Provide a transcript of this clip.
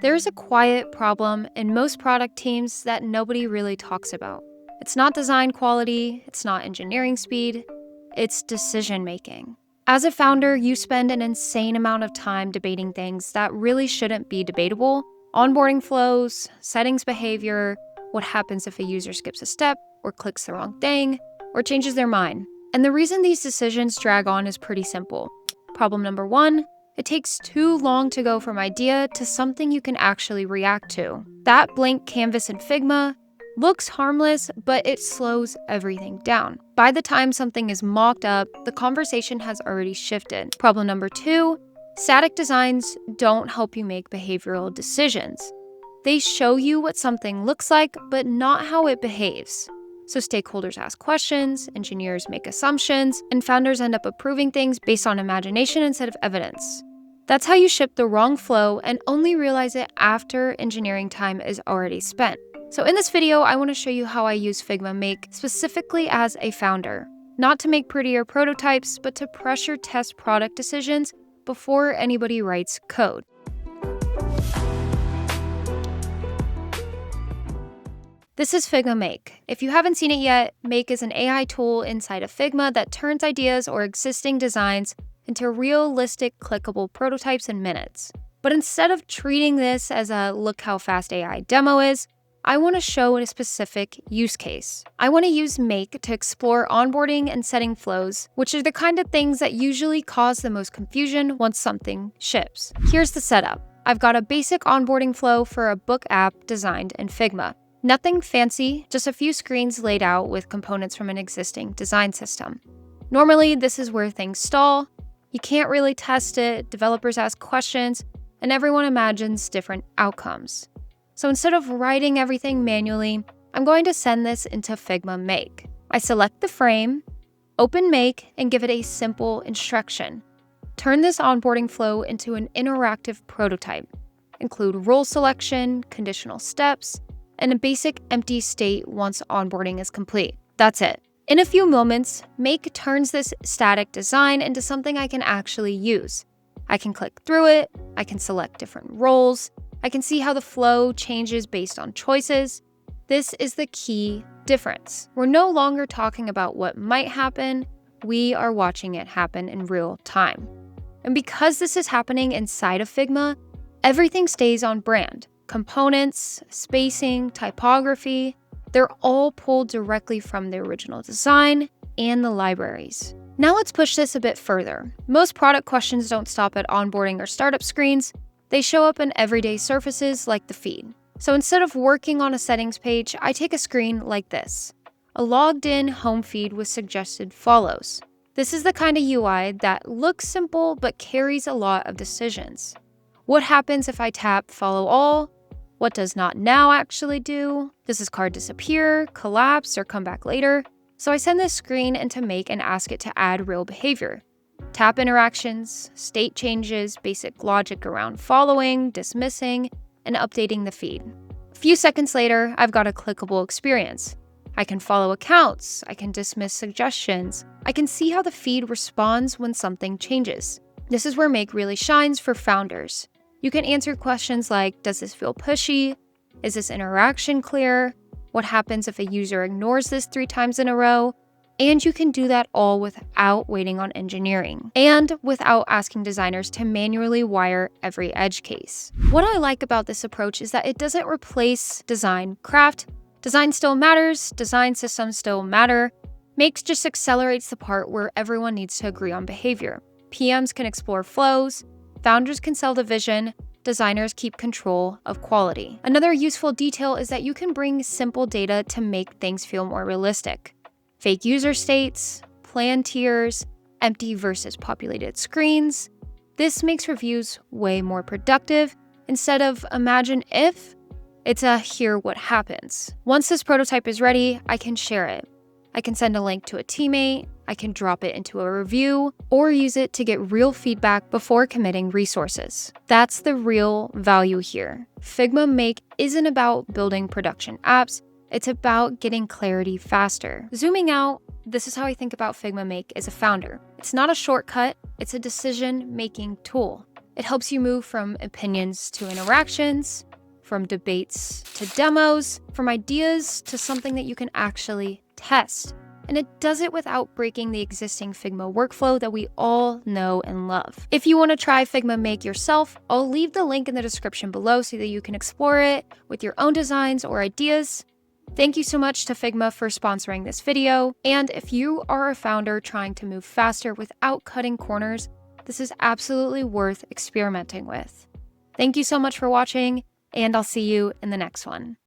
There's a quiet problem in most product teams that nobody really talks about. It's not design quality, it's not engineering speed, it's decision making. As a founder, you spend an insane amount of time debating things that really shouldn't be debatable: onboarding flows, settings behavior, what happens if a user skips a step, or clicks the wrong thing, or changes their mind. And the reason these decisions drag on is pretty simple. Problem number one: it takes too long to go from idea to something you can actually react to. That blank canvas in Figma looks harmless, but it slows everything down. By the time something is mocked up, the conversation has already shifted. Problem number two: static designs don't help you make behavioral decisions. They show you what something looks like, but not how it behaves. So stakeholders ask questions, engineers make assumptions, and founders end up approving things based on imagination instead of evidence. That's how you ship the wrong flow and only realize it after engineering time is already spent. So in this video, I want to show you how I use Figma Make specifically as a founder. Not to make prettier prototypes, but to pressure test product decisions before anybody writes code. This is Figma Make. If you haven't seen it yet, Make is an AI tool inside of Figma that turns ideas or existing designs into realistic, clickable prototypes in minutes. But instead of treating this as a look how fast AI demo is, I want to show a specific use case. I want to use Make to explore onboarding and setting flows, which are the kind of things that usually cause the most confusion once something ships. Here's the setup. I've got a basic onboarding flow for a book app designed in Figma. Nothing fancy, just a few screens laid out with components from an existing design system. Normally, this is where things stall. You can't really test it, developers ask questions, and everyone imagines different outcomes. So instead of writing everything manually, I'm going to send this into Figma Make. I select the frame, open Make, and give it a simple instruction. Turn this onboarding flow into an interactive prototype. Include role selection, conditional steps, and a basic empty state once onboarding is complete. That's it. In a few moments, Make turns this static design into something I can actually use. I can click through it, I can select different roles, I can see how the flow changes based on choices. This is the key difference. We're no longer talking about what might happen, we are watching it happen in real time. And because this is happening inside of Figma, everything stays on brand. Components, spacing, typography, they're all pulled directly from the original design and the libraries. Now let's push this a bit further. Most product questions don't stop at onboarding or startup screens. They show up in everyday surfaces like the feed. So instead of working on a settings page, I take a screen like this. A logged in home feed with suggested follows. This is the kind of UI that looks simple but carries a lot of decisions. What happens if I tap follow all? What does not now actually do? Does this card disappear, collapse, or come back later? So I send this screen into Make and ask it to add real behavior. Tap interactions, state changes, basic logic around following, dismissing, and updating the feed. A few seconds later, I've got a clickable experience. I can follow accounts, I can dismiss suggestions, I can see how the feed responds when something changes. This is where Make really shines for founders. You can answer questions like, does this feel pushy? Is this interaction clear? What happens if a user ignores this 3 times in a row? And you can do that all without waiting on engineering and without asking designers to manually wire every edge case. What I like about this approach is that it doesn't replace design craft. Design still matters, design systems still matter. Make just accelerates the part where everyone needs to agree on behavior. PMs can explore flows, founders can sell the vision, designers keep control of quality. Another useful detail is that you can bring simple data to make things feel more realistic. Fake user states, plan tiers, empty versus populated screens. This makes reviews way more productive. Instead of imagine if, it's a hear what happens. Once this prototype is ready, I can share it. I can send a link to a teammate, I can drop it into a review, or use it to get real feedback before committing resources. That's the real value here. Figma Make isn't about building production apps, it's about getting clarity faster. Zooming out, this is how I think about Figma Make as a founder. It's not a shortcut, it's a decision-making tool. It helps you move from opinions to interactions, from debates to demos, from ideas to something that you can actually test. And it does it without breaking the existing Figma workflow that we all know and love. If you want to try Figma Make yourself, I'll leave the link in the description below so that you can explore it with your own designs or ideas. Thank you so much to Figma for sponsoring this video. And if you are a founder trying to move faster without cutting corners, this is absolutely worth experimenting with. Thank you so much for watching, and I'll see you in the next one.